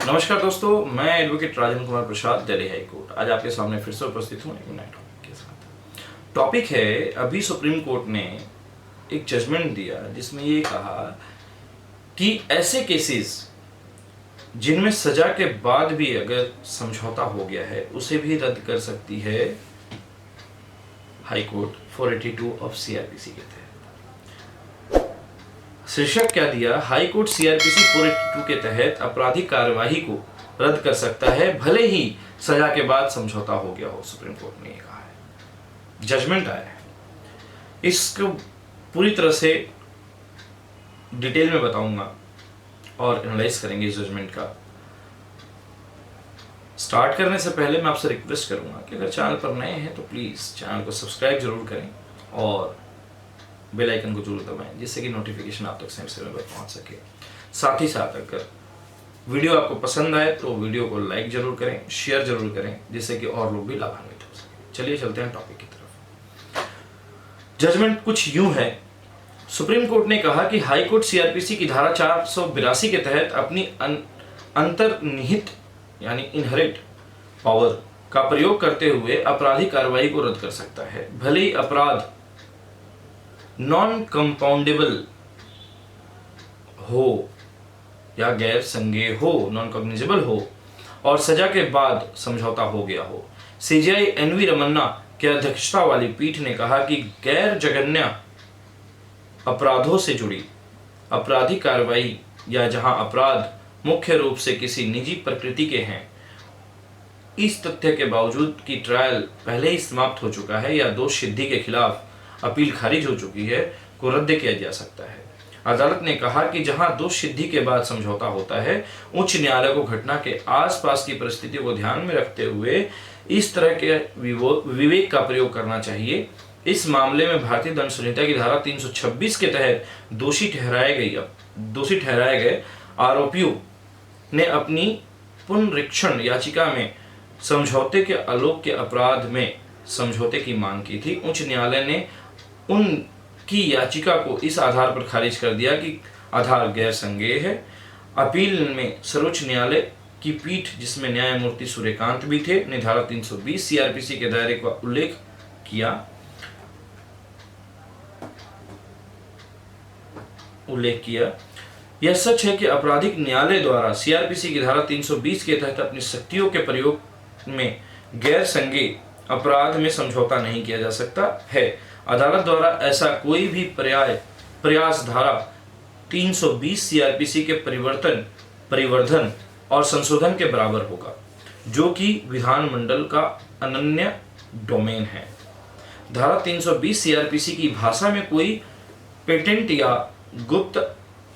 नमस्कार दोस्तों, मैं advocate Rajan Kumar Prasad, Delhi high court. आज आपके सामने फिर से उपस्थित हूँ एक नए टॉपिक के साथ। टॉपिक है, अभी सुप्रीम कोर्ट ने एक जजमेंट दिया जिसमें ये कहा कि ऐसे केसेस जिनमें सजा के बाद भी अगर समझौता हो गया है उसे भी रद्द कर सकती है हाई कोर्ट 482 ऑफ सीआरपीसी के तहत। शीर्षक क्या दिया, हाई कोर्ट सीआरपीसी 482 के तहत आपराधिक कार्यवाही को रद्द कर सकता है भले ही सजा के बाद समझौता हो गया हो। सुप्रीम कोर्ट ने ये कहा है, जजमेंट आया है। इसको पूरी तरह से डिटेल में बताऊंगा और एनालाइज करेंगे इस जजमेंट का। स्टार्ट करने से पहले मैं आपसे रिक्वेस्ट करूंगा कि अगर चैनल पर नए हैं तो प्लीज चैनल को सब्सक्राइब जरूर करें और बेल आइकन को जरूर दबाएं जिससे कि नोटिफिकेशन आप तक समय पर पहुंच सके। साथ ही साथ अगर वीडियो आपको पसंद आए तो वीडियो को लाइक जरूर करें, शेयर जरूर करें जिससे कि और लोग भी लाभान्वित हो सके। चलिए चलते हैं टॉपिक की तरफ। जजमेंट कुछ यूं है, सुप्रीम कोर्ट ने कहा कि हाई कोर्ट सीआरपीसी की धारा 482 के तहत अपनी अंतर्निहित यानी इनहेरिट पावर का प्रयोग करते हुए आपराधिक कार्रवाई को रद्द कर सकता है भले ही अपराध नॉन कंपाउंडेबल हो या गैर संज्ञेय हो, नॉन कॉग्निजेबल हो और सजा के बाद समझौता हो गया हो। सीजेआई एनवी रमन्ना की अध्यक्षता वाली पीठ ने कहा कि गैर जघन्य अपराधों से जुड़ी आपराधिक कार्रवाई या जहां अपराध मुख्य रूप से किसी निजी प्रकृति के हैं, इस तथ्य के बावजूद कि ट्रायल पहले ही समाप्त हो चुका है या दोष सिद्धि के खिलाफ अपील खारिज हो चुकी है, को रद्द किया जा सकता है। अदालत ने कहा कि जहां दोष सिद्धि के बाद समझौता होता है, उच्च न्यायालय को घटना के आसपास की परिस्थितियों को ध्यान में रखते हुए इस तरह के विवेक का प्रयोग करना चाहिए। इस मामले में भारतीय दंड संहिता की धारा 326 के तहत दोषी ठहराए गए आरोपियों ने अपनी पुनरीक्षण याचिका में समझौते के अलोक्य अपराध में समझौते की मांग की थी। उच्च न्यायालय ने उनकी याचिका को इस आधार पर खारिज कर दिया कि आधार गैर संज्ञेय है। अपील में सर्वोच्च न्यायालय की पीठ, जिसमें न्यायमूर्ति सूर्यकांत भी थे, ने धारा 320 सीआरपीसी के दायरे का उल्लेख किया। यह सच है कि आपराधिक न्यायालय द्वारा सीआरपीसी की धारा 320 के तहत अपनी शक्तियों के प्रयोग में गैर संज्ञेय अपराध में समझौता नहीं किया जा सकता है। अदालत द्वारा ऐसा कोई भी प्रयास धारा 320 सीआरपीसी के परिवर्धन और संशोधन के बराबर होगा, जो कि विधानमंडल का अनन्य डोमेन है। धारा 320 सीआरपीसी की भाषा में कोई पेटेंट या गुप्त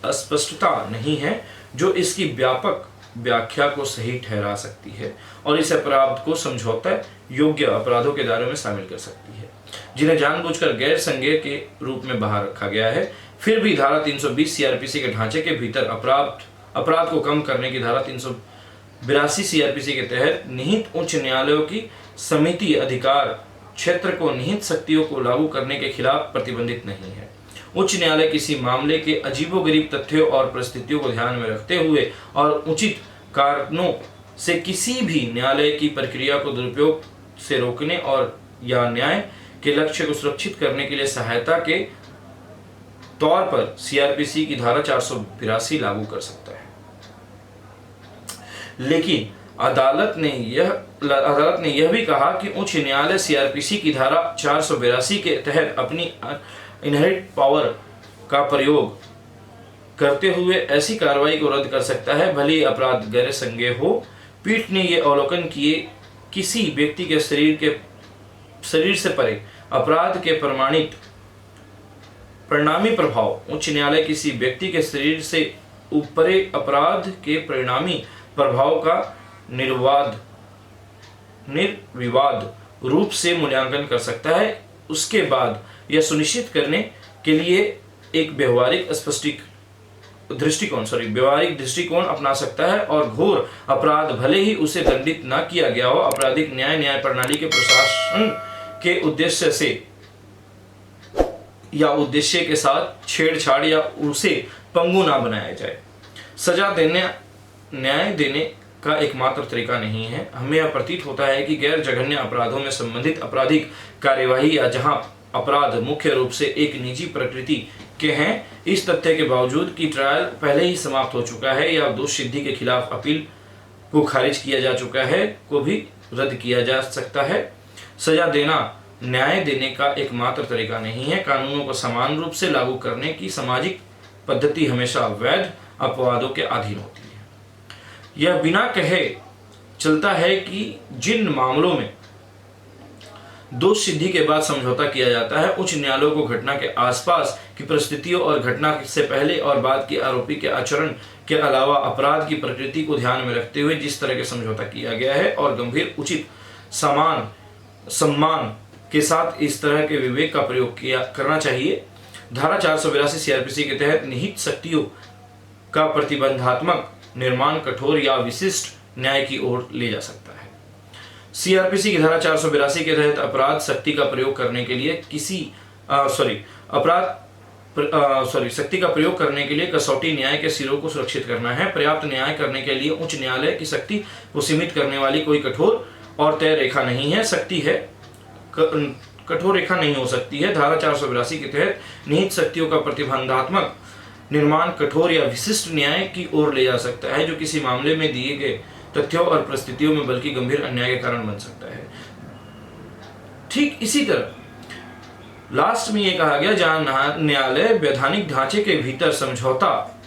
अस्पष्टता नहीं है जो इसकी व्यापक व्याख्या को सही ठहरा सकती है और इस अपराध को समझौता योग्य अपराधों के दायरे में शामिल कर सकती है, जिन्हें जानबूझकर गैर संज्ञेय के रूप में बाहर रखा गया है। फिर भी धारा 320 सीआरपीसी के ढांचे के भीतर अपराध को कम करने की धारा 382 सीआरपीसी के तहत निहित उच्च न्यायालयों की समिति अधिकार क्षेत्र को निहित शक्तियों को लागू करने के खिलाफ प्रतिबंधित नहीं है। उच्च न्यायालय किसी मामले के अजीबोगरीब तथ्यों और परिस्थितियों को ध्यान में रखते हुए और उचित कारणों से किसी भी न्यायालय की प्रक्रिया को दुरुपयोग से रोकने और या न्याय के लक्ष्य को सुरक्षित करने के लिए सहायता के तौर पर सीआरपीसी की धारा 482 लागू कर सकता है। लेकिन अदालत ने यह भी कहा कि उच्च न्यायालय सीआरपीसी की धारा 482 के तहत अपनी इनहेरिट पावर का प्रयोग करते हुए ऐसी कार्रवाई को रद्द कर सकता है भले ही अपराध गैर संज्ञेय हो। पीठ ने यह अवलोकन किए किसी व्यक्ति के शरीर से परे अपराध के परिणामी प्रभाव, उच्च न्यायालय किसी व्यक्ति के शरीर से ऊपरे अपराध के परिणामी प्रभाव का निर्विवाद रूप से मूल्यांकन कर सकता है। उसके बाद यह सुनिश्चित करने के लिए एक व्यवहारिक दृष्टिकोण अपना सकता है और घोर अपराध भले ही उसे दंडित न किया गया हो, आपराधिक न्याय प्रणाली के प्रशासन के उद्देश्य के साथ छेड़छाड़ या उसे पंगु ना बनाया जाए। सजा देने न्याय देने का एकमात्र तरीका नहीं है। हमें यह प्रतीत होता है कि गैर जघन्य अपराधों में संबंधित आपराधिक कार्यवाही या जहां अपराध मुख्य रूप से एक निजी प्रकृति के हैं, इस तथ्य के बावजूद कि ट्रायल पहले ही समाप्त हो चुका है या दोष सिद्धि के खिलाफ अपील को खारिज किया जा चुका है, को भी रद्द किया जा सकता है। सजा देना न्याय देने का एकमात्र तरीका नहीं है। कानूनों को समान रूप से लागू करने की सामाजिक पद्धति हमेशा वैध अपवादों के अधीन होती है। यह बिना कहे चलता है कि जिन मामलों में दोष सिद्धि के बाद समझौता किया जाता है, उच्च न्यायालयों को घटना के आसपास की परिस्थितियों और घटना से पहले और बाद के आरोपी के आचरण के अलावा अपराध की प्रकृति को ध्यान में रखते हुए जिस तरह के समझौता किया गया है और गंभीर उचित सम्मान के साथ इस तरह के विवेक का प्रयोग करना चाहिए। धारा 482 सीआरपीसी के तहत निहित शक्तियों का प्रतिबंधात्मक निर्माण कठोर या विशिष्ट न्याय की ओर ले जा सकता है। सीआरपीसी की धारा 482 के तहत अपराध शक्ति का प्रयोग करने के लिए शक्ति का प्रयोग करने के लिए कसौटी न्याय के सिरों को सुरक्षित करना है। पर्याप्त न्याय करने के लिए उच्च न्यायालय की शक्ति को सीमित करने वाली कोई कठोर और तय रेखा नहीं है। शक्ति है कठोर रेखा नहीं हो सकती है। धारा 482 के तहत निहित शक्तियों का प्रतिबंधात्मक निर्माण कठोर या विशिष्ट न्याय की ओर ले जा सकता है, जो किसी मामले में दिए गए तथ्यों और परिस्थितियों में बल्कि गंभीर अन्याय के कारण बन सकता है। ठीक इसी तरह लास्ट में यह कहा गया, जहां न्यायालय वैधानिक ढांचे के भीतर समझौता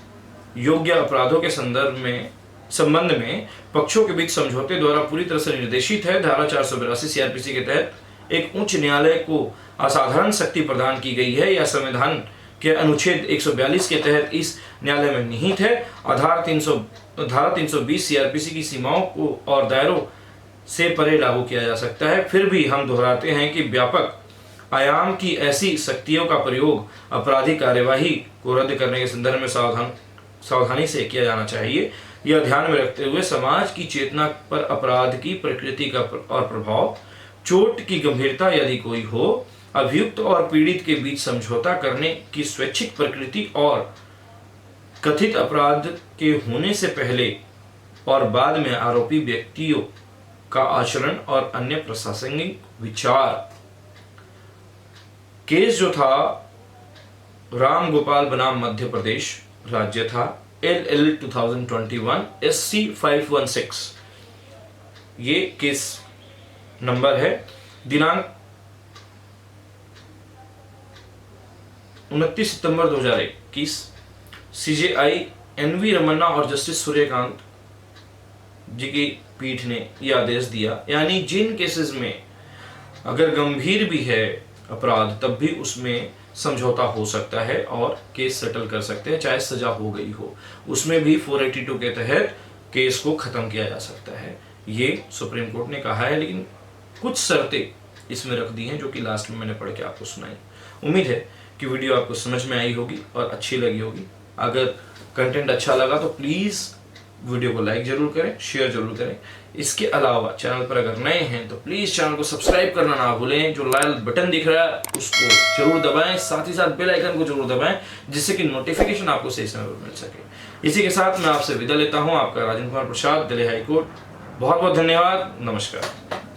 योग्य अपराधों के संबंध में पक्षों के बीच समझौते द्वारा पूरी तरह से निर्देशित है। धारा 482 सीआरपीसी के तहत एक उच्च न्यायालय को असाधारण शक्ति प्रदान की गई है या संविधान के अनुच्छेद 142 के तहत इस न्यायालय में निहित है। धारा 320 सीआरपीसी की सीमाओं को और दायरों से परे लागू किया जा सकता है। फिर भी हम दोहराते हैं कि व्यापक आयाम की ऐसी शक्तियों का प्रयोग आपराधिक कार्यवाही को रद्द करने के संदर्भ में सावधानी से किया जाना चाहिए। यह ध्यान में रखते हुए समाज की चेतना पर अपराध की प्रकृति का और प्रभाव, चोट की गंभीरता यदि कोई हो, अभियुक्त और पीड़ित के बीच समझौता करने की स्वैच्छिक प्रकृति और कथित अपराध के होने से पहले और बाद में आरोपी व्यक्तियों का आचरण और अन्य प्रशासनिक विचार। केस जो था राम गोपाल बनाम मध्य प्रदेश राज्य था, LL 2021 SC 516 ये केस नंबर है। दिनांक 29 सितंबर 2021 CJI NV रमन्ना और जस्टिस सूर्यकांत जी की पीठ ने यह आदेश दिया, यानी जिन केसेस में अगर गंभीर भी है अपराध तब भी उसमें समझौता हो सकता है और केस सेटल कर सकते हैं, चाहे सजा हो गई हो, उसमें भी 482 के तहत केस को खत्म किया जा सकता है। ये सुप्रीम कोर्ट ने कहा है, लेकिन कुछ शर्तें इसमें रख दी हैं जो कि लास्ट में मैंने पढ़ के आपको सुनाई। उम्मीद है कि वीडियो आपको समझ में आई होगी और अच्छी लगी होगी। अगर कंटेंट अच्छा लगा तो प्लीज़ वीडियो को लाइक जरूर करें, शेयर जरूर करें। इसके अलावा चैनल पर अगर नए हैं तो प्लीज़ चैनल को सब्सक्राइब करना ना भूलें। जो लाल बटन दिख रहा है उसको जरूर दबाएं, साथ ही साथ बेल आइकन को जरूर दबाएं, जिससे कि नोटिफिकेशन आपको सही समय पर मिल सके। इसी के साथ मैं आपसे विदा लेता हूं, आपका राजेंद्र कुमार प्रसाद, दिल्ली हाई कोर्ट। बहुत बहुत धन्यवाद, नमस्कार।